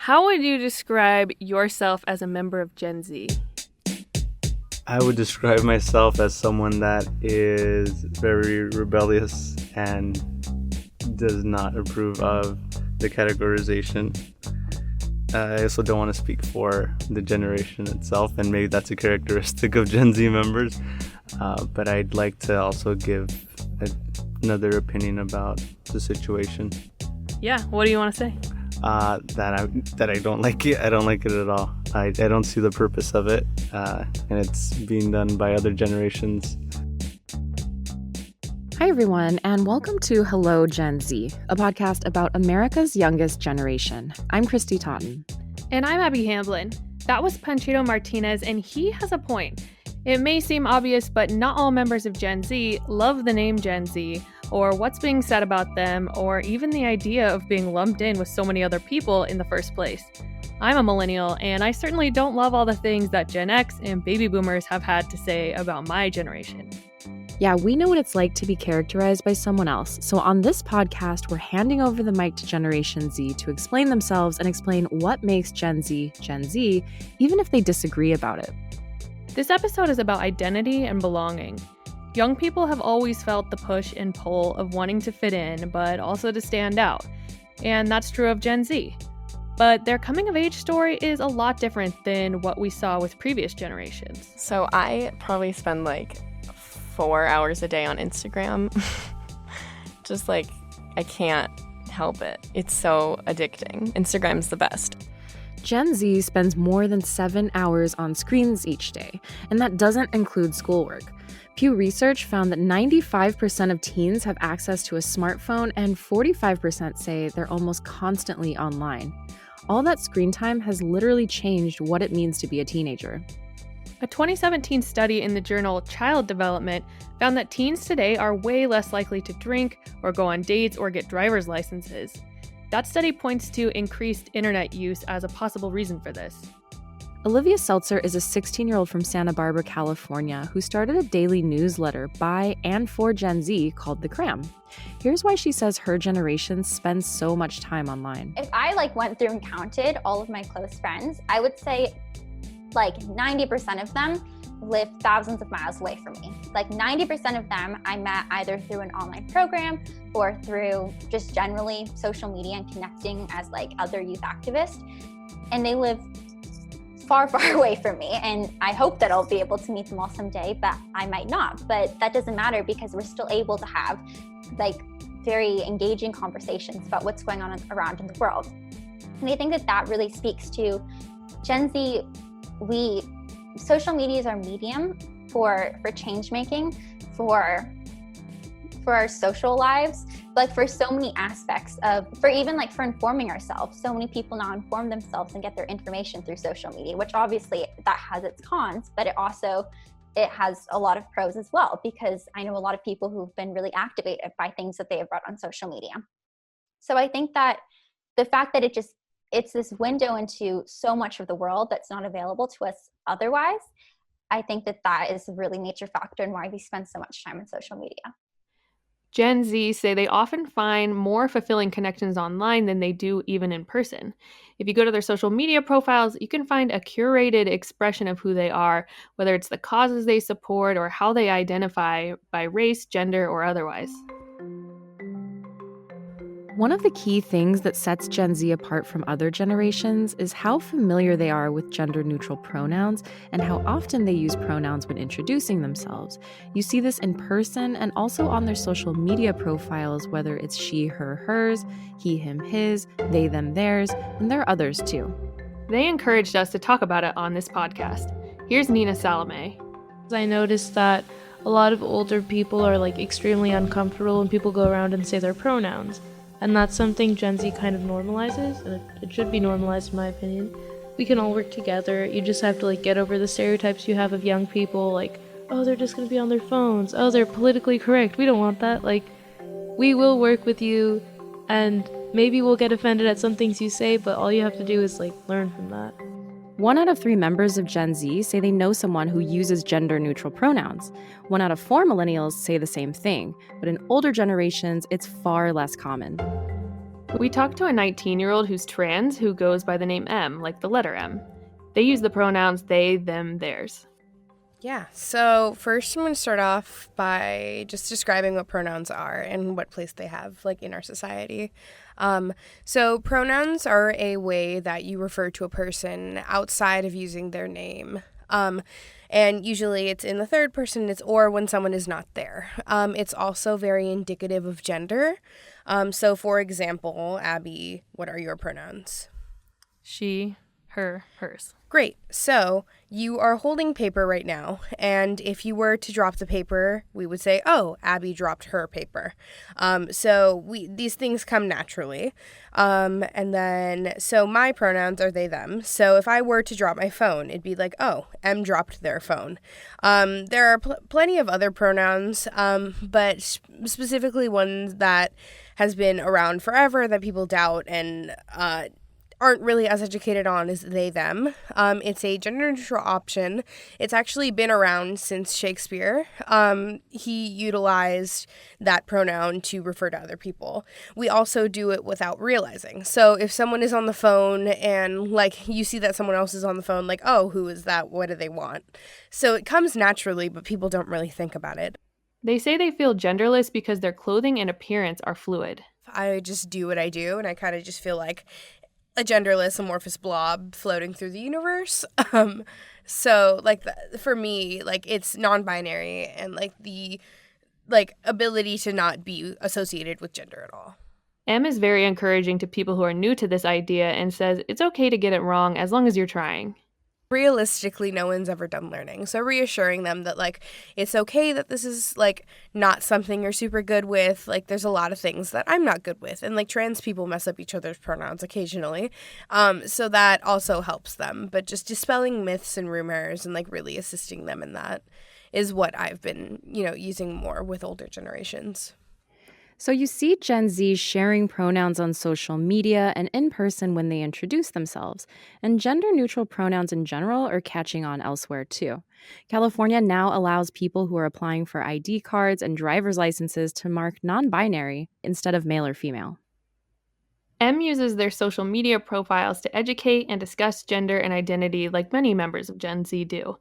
How would you describe yourself as a member of Gen Z? I would describe myself as someone that is very rebellious and does not approve of the categorization. I also don't want to speak for the generation itself, and maybe that's a characteristic of Gen Z members, but I'd like to also give another opinion about the situation. Yeah, what do you want to say? That I don't like it. I don't like it at all. I don't see the purpose of it, and it's being done by other generations. Hi, everyone, and welcome to Hello, Gen Z, a podcast about America's youngest generation. I'm Kristy Totten. And I'm Abby Hamblin. That was Panchito Martinez, and he has a point. It may seem obvious, but not all members of Gen Z love the name Gen Z, or what's being said about them, or even the idea of being lumped in with so many other people in the first place. I'm a millennial, and I certainly don't love all the things that Gen X and baby boomers have had to say about my generation. Yeah, we know what it's like to be characterized by someone else. So on this podcast, we're handing over the mic to Generation Z to explain themselves and explain what makes Gen Z, even if they disagree about it. This episode is about identity and belonging. Young people have always felt the push and pull of wanting to fit in, but also to stand out. And that's true of Gen Z. But their coming-of-age story is a lot different than what we saw with previous generations. So I probably spend 4 hours a day on Instagram. Just I can't help it. It's so addicting. Instagram's the best. Gen Z spends more than 7 hours on screens each day, and that doesn't include schoolwork. Pew Research found that 95% of teens have access to a smartphone, and 45% say they're almost constantly online. All that screen time has literally changed what it means to be a teenager. A 2017 study in the journal Child Development found that teens today are way less likely to drink or go on dates or get driver's licenses. That study points to increased internet use as a possible reason for this. Olivia Seltzer is a 16-year-old from Santa Barbara, California, who started a daily newsletter by and for Gen Z called The Cram. Here's why she says her generation spends so much time online. If I went through and counted all of my close friends, I would say 90% of them live thousands of miles away from me. 90% of them I met either through an online program or through just generally social media and connecting as other youth activists. And they live far, far away from me. And I hope that I'll be able to meet them all someday, but I might not. But that doesn't matter because we're still able to have very engaging conversations about what's going on around in the world. And I think that really speaks to Gen Z. Social media is our medium for change making, for our social lives, for so many aspects for informing ourselves. So many people now inform themselves and get their information through social media, which obviously that has its cons, but it has a lot of pros as well, because I know a lot of people who've been really activated by things that they have read on social media. So I think that the fact that it's this window into so much of the world that's not available to us otherwise, I think that is a really major factor in why we spend so much time on social media. Gen Z say they often find more fulfilling connections online than they do even in person. If you go to their social media profiles, you can find a curated expression of who they are, whether it's the causes they support or how they identify by race, gender, or otherwise. One of the key things that sets Gen Z apart from other generations is how familiar they are with gender-neutral pronouns and how often they use pronouns when introducing themselves. You see this in person and also on their social media profiles, whether it's she, her, hers, he, him, his, they, them, theirs, and there are others too. They encouraged us to talk about it on this podcast. Here's Nina Salome. I noticed that a lot of older people are extremely uncomfortable when people go around and say their pronouns. And that's something Gen Z kind of normalizes, and it should be normalized in my opinion. We can all work together. You just have to get over the stereotypes you have of young people, oh, they're just gonna be on their phones. Oh, they're politically correct. We don't want that. We will work with you, and maybe we'll get offended at some things you say, but all you have to do is learn from that. 1 out of 3 members of Gen Z say they know someone who uses gender-neutral pronouns. 1 out of 4 millennials say the same thing, but in older generations, it's far less common. We talked to a 19-year-old who's trans who goes by the name M, like the letter M. They use the pronouns they, them, theirs. Yeah, so first I'm going to start off by just describing what pronouns are and what place they have, like, in our society. So pronouns are a way that you refer to a person outside of using their name. And usually it's in the third person, it's or when someone is not there. It's also very indicative of gender. So for example, Abby, what are your pronouns? She, her, hers. Great. So you are holding paper right now, and if you were to drop the paper, we would say, oh, Abby dropped her paper. So these things come naturally. And then, so my pronouns are they, them. So if I were to drop my phone, it'd be like, oh, M dropped their phone. There are plenty of other pronouns, but specifically one that has been around forever that people doubt and aren't really as educated on is they, them. It's a gender-neutral option. It's actually been around since Shakespeare. He utilized that pronoun to refer to other people. We also do it without realizing. So if someone is on the phone and, like, you see that someone else is on the phone, like, oh, who is that? What do they want? So it comes naturally, but people don't really think about it. They say they feel genderless because their clothing and appearance are fluid. I just do what I do, and I kind of just feel like a genderless amorphous blob floating through the universe. So like for me, like, it's non-binary and like the ability to not be associated with gender at all. M is very encouraging to people who are new to this idea and says it's okay to get it wrong as long as you're trying. Realistically, no one's ever done learning. So reassuring them that, like, it's okay that this is, like, not something you're super good with. Like, there's a lot of things that I'm not good with. And, like, trans people mess up each other's pronouns occasionally. So that also helps them. But just dispelling myths and rumors and, like, really assisting them in that is what I've been, using more with older generations. So you see Gen Z sharing pronouns on social media and in person when they introduce themselves. And gender-neutral pronouns in general are catching on elsewhere too. California now allows people who are applying for ID cards and driver's licenses to mark non-binary instead of male or female. M uses their social media profiles to educate and discuss gender and identity like many members of Gen Z do.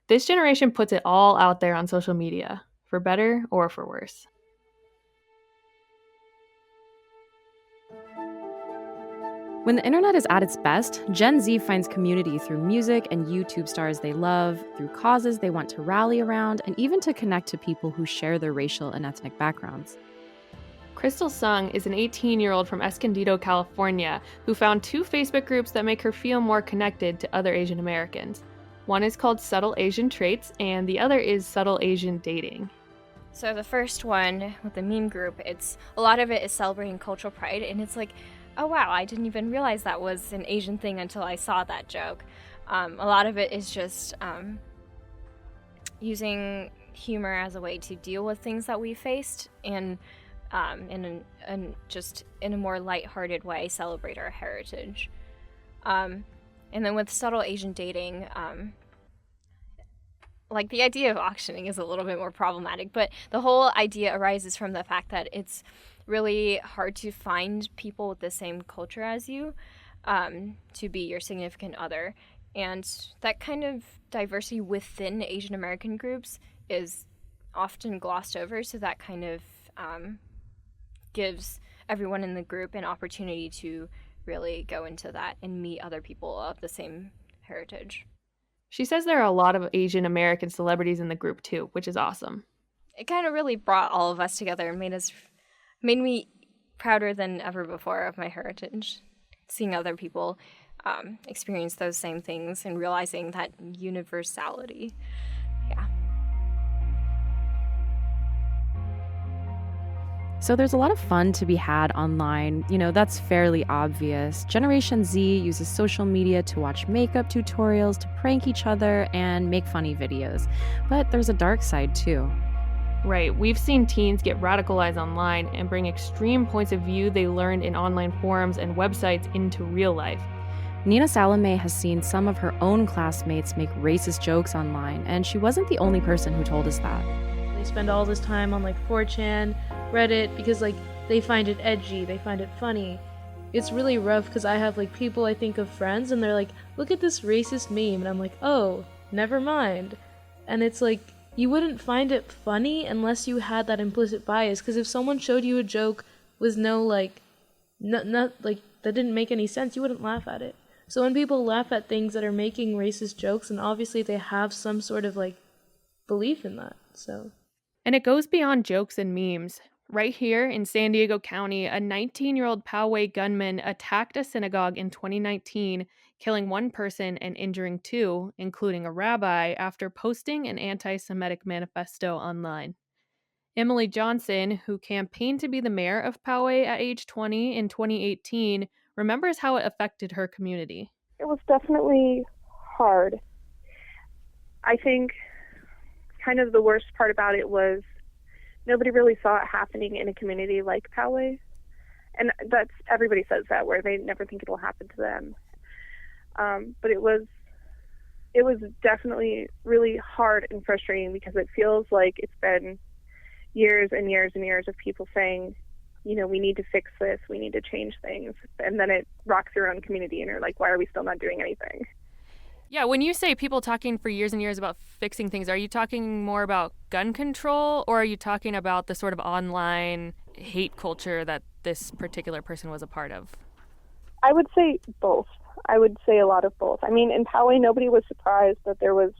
This generation puts it all out there on social media, for better or for worse. When the internet is at its best, Gen Z finds community through music and YouTube stars they love, through causes they want to rally around, and even to connect to people who share their racial and ethnic backgrounds. Crystal Sung is an 18-year-old from Escondido, California, who found 2 Facebook groups that make her feel more connected to other Asian Americans. One is called Subtle Asian Traits, and the other is Subtle Asian Dating. So the first one with the meme group, a lot of it is celebrating cultural pride, and it's like, oh wow, I didn't even realize that was an Asian thing until I saw that joke. A lot of it is just using humor as a way to deal with things that we faced, and just in a more lighthearted way celebrate our heritage. And then with Subtle Asian Dating, like, the idea of auctioning is a little bit more problematic, but the whole idea arises from the fact that it's really hard to find people with the same culture as you to be your significant other. And that kind of diversity within Asian American groups is often glossed over, so that kind of gives everyone in the group an opportunity to really go into that and meet other people of the same heritage. She says there are a lot of Asian American celebrities in the group too, which is awesome. It kind of really brought all of us together and made me prouder than ever before of my heritage. Seeing other people experience those same things and realizing that universality. Yeah. So there's a lot of fun to be had online. That's fairly obvious. Generation Z uses social media to watch makeup tutorials, to prank each other, and make funny videos. But there's a dark side too. Right, we've seen teens get radicalized online and bring extreme points of view they learned in online forums and websites into real life. Nina Salome has seen some of her own classmates make racist jokes online, and she wasn't the only person who told us that. They spend all this time on 4chan, Reddit, because they find it edgy, they find it funny, it's really rough because I have like people I think of friends and they're like, look at this racist meme, and I'm like, oh, never mind. And it's like, you wouldn't find it funny unless you had that implicit bias, because if someone showed you a joke with no like, not like, that didn't make any sense, you wouldn't laugh at it. So when people laugh at things that are making racist jokes, and obviously they have some sort of like belief in that, so. And it goes beyond jokes and memes. Right here in San Diego County, a 19-year-old Poway gunman attacked a synagogue in 2019, killing one person and injuring two, including a rabbi, after posting an anti-Semitic manifesto online. Emily Johnson, who campaigned to be the mayor of Poway at age 20 in 2018, remembers how it affected her community. It was definitely hard. I think kind of the worst part about it was nobody really saw it happening in a community like Poway. And that's, everybody says that, where they never think it'll happen to them. But it was definitely really hard and frustrating, because it feels like it's been years and years and years of people saying, you know, we need to fix this, we need to change things. And then it rocks your own community and you're like, why are we still not doing anything? Yeah, when you say people talking for years and years about fixing things, are you talking more about gun control, or are you talking about the sort of online hate culture that this particular person was a part of? I would say both. I would say a lot of both. I mean, in Poway, nobody was surprised that there was,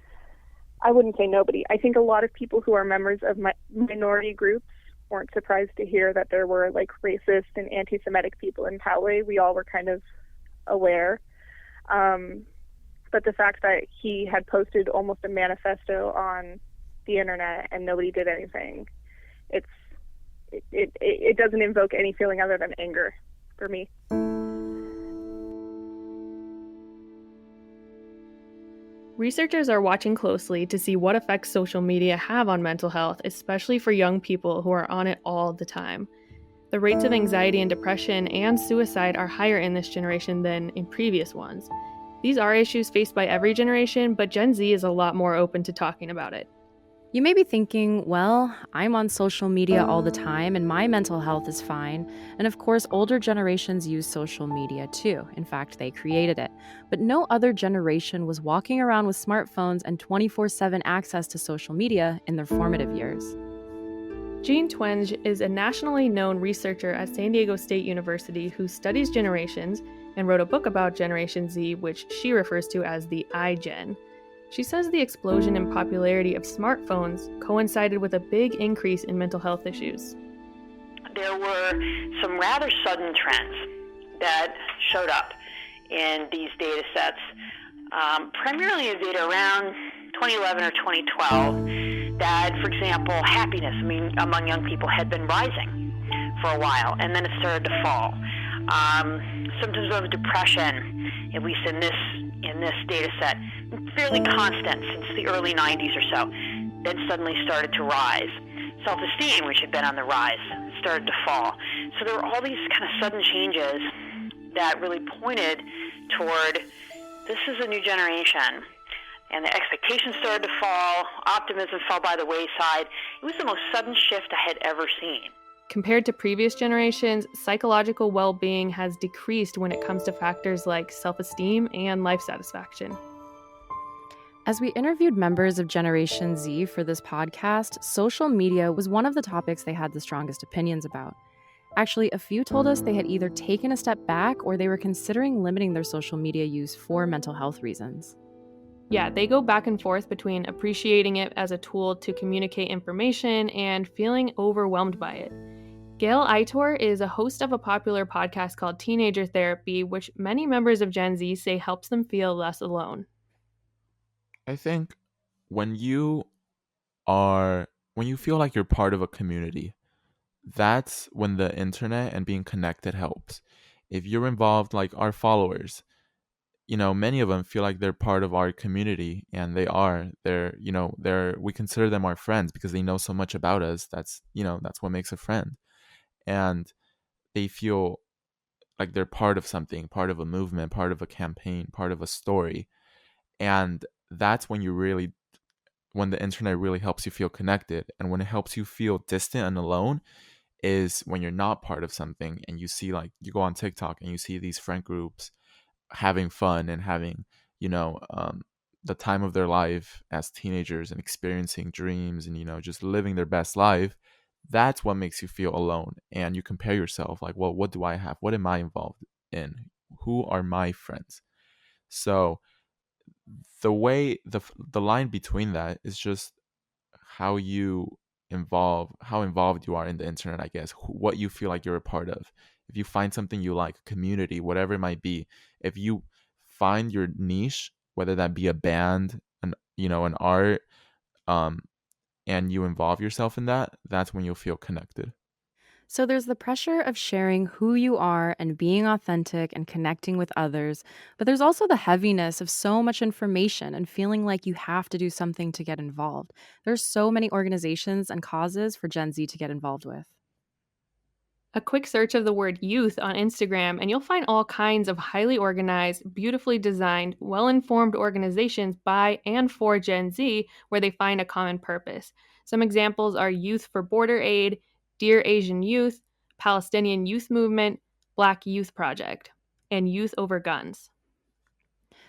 I wouldn't say nobody. I think a lot of people who are members of minority groups weren't surprised to hear that there were like racist and anti-Semitic people in Poway. We all were kind of aware. But the fact that he had posted almost a manifesto on the internet and nobody did anything, it doesn't invoke any feeling other than anger for me. Researchers are watching closely to see what effects social media have on mental health, especially for young people who are on it all the time. The rates of anxiety and depression and suicide are higher in this generation than in previous ones. These are issues faced by every generation, but Gen Z is a lot more open to talking about it. You may be thinking, well, I'm on social media all the time and my mental health is fine. And of course, older generations use social media too. In fact, they created it. But no other generation was walking around with smartphones and 24/7 access to social media in their formative years. Jean Twenge is a nationally known researcher at San Diego State University who studies generations and wrote a book about Generation Z, which she refers to as the iGen. She says the explosion in popularity of smartphones coincided with a big increase in mental health issues. There were some rather sudden trends that showed up in these data sets, primarily in data around 2011 or 2012, that, for example, happiness, among young people had been rising for a while, and then it started to fall. Symptoms of depression, at least in this data set, fairly constant since the early 90s or so, then suddenly started to rise. Self-esteem, which had been on the rise, started to fall. So there were all these kind of sudden changes that really pointed toward this is a new generation. And the expectations started to fall, optimism fell by the wayside. It was the most sudden shift I had ever seen. Compared to previous generations, psychological well-being has decreased when it comes to factors like self-esteem and life satisfaction. As we interviewed members of Generation Z for this podcast, social media was one of the topics they had the strongest opinions about. Actually, a few told us they had either taken a step back or they were considering limiting their social media use for mental health reasons. Yeah, they go back and forth between appreciating it as a tool to communicate information and feeling overwhelmed by it. Gail Aitor is a host of a popular podcast called Teenager Therapy, which many members of Gen Z say helps them feel less alone. I think when you feel like you're part of a community, that's when the internet and being connected helps. If you're involved, like our followers, many of them feel like they're part of our community, and they are. We consider them our friends because they know so much about us. That's what makes a friend. And they feel like they're part of something, part of a movement, part of a campaign, part of a story. And that's when the internet really helps you feel connected. And when it helps you feel distant and alone, is when you're not part of something and you see, like, you go on TikTok and you see these friend groups having fun and having, the time of their life as teenagers and experiencing dreams and, just living their best life. That's what makes you feel alone. And you compare yourself like, well, what do I have? What am I involved in? Who are my friends? So the way, the line between that is just how involved you are in the internet, I guess, what you feel like you're a part of. If you find something you like, a community, whatever it might be, if you find your niche, whether that be a band, an art, and you involve yourself in that, that's when you'll feel connected. So there's the pressure of sharing who you are and being authentic and connecting with others, but there's also the heaviness of so much information and feeling like you have to do something to get involved. There's so many organizations and causes for Gen Z to get involved with. A quick search of the word youth on Instagram, and you'll find all kinds of highly organized, beautifully designed, well-informed organizations by and for Gen Z where they find a common purpose. Some examples are Youth for Border Aid, Dear Asian Youth, Palestinian Youth Movement, Black Youth Project, and Youth Over Guns.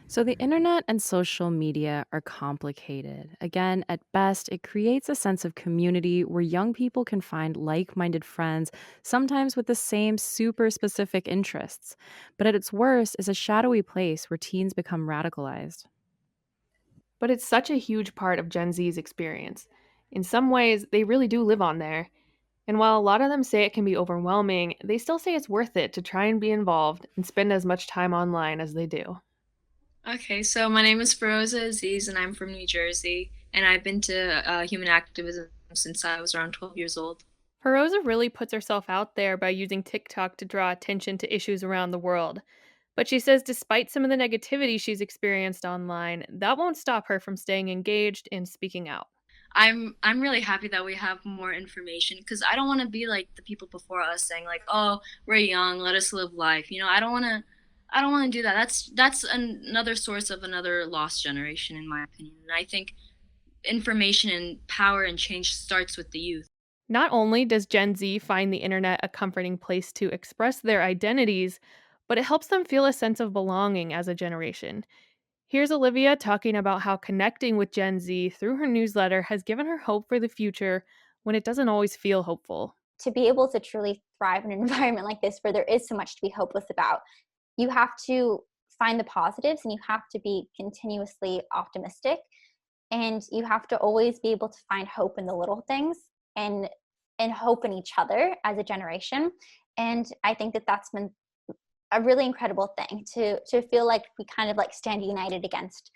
So the internet and social media are complicated. Again, at best, it creates a sense of community where young people can find like-minded friends, sometimes with the same super specific interests. But at its worst is a shadowy place where teens become radicalized. But it's such a huge part of Gen Z's experience. In some ways, they really do live on there. And while a lot of them say it can be overwhelming, they still say it's worth it to try and be involved and spend as much time online as they do. Okay, so my name is Feroza Aziz, and I'm from New Jersey, and I've been to human activism since I was around 12 years old. Feroza really puts herself out there by using TikTok to draw attention to issues around the world. But she says despite some of the negativity she's experienced online, that won't stop her from staying engaged and speaking out. I'm really happy that we have more information, because I don't want to be like the people before us saying like, oh, we're young, let us live life. I don't want to do that. That's another source of another lost generation, in my opinion. And I think information and power and change starts with the youth. Not only does Gen Z find the internet a comforting place to express their identities, but it helps them feel a sense of belonging as a generation. Here's Olivia talking about how connecting with Gen Z through her newsletter has given her hope for the future when it doesn't always feel hopeful. To be able to truly thrive in an environment like this where there is so much to be hopeless about, you have to find the positives and you have to be continuously optimistic, and you have to always be able to find hope in the little things and hope in each other as a generation. And I think that that's been a really incredible thing to feel like we kind of like stand united against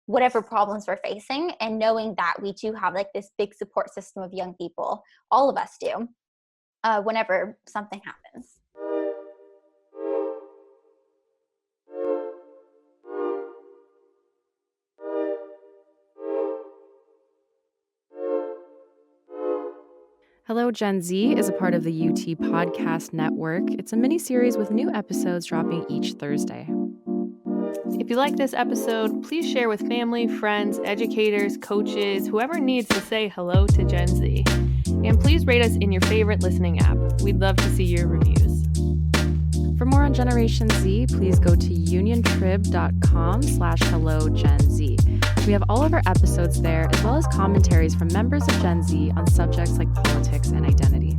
whatever problems we're facing, and knowing that we do have like this big support system of young people, all of us do, whenever something happens. Hello, Gen Z is a part of the UT Podcast Network. It's a mini-series with new episodes dropping each Thursday. If you like this episode, please share with family, friends, educators, coaches, whoever needs to say hello to Gen Z. And please rate us in your favorite listening app. We'd love to see your reviews. For more on Generation Z, please go to uniontrib.com/hellogenz. We have all of our episodes there, as well as commentaries from members of Gen Z on subjects like politics and identity.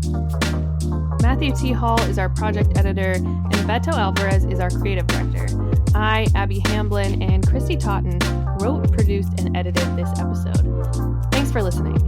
Matthew T. Hall is our project editor, and Beto Alvarez is our creative director. I, Abby Hamblin, and Kristy Totten wrote, produced, and edited this episode. Thanks for listening.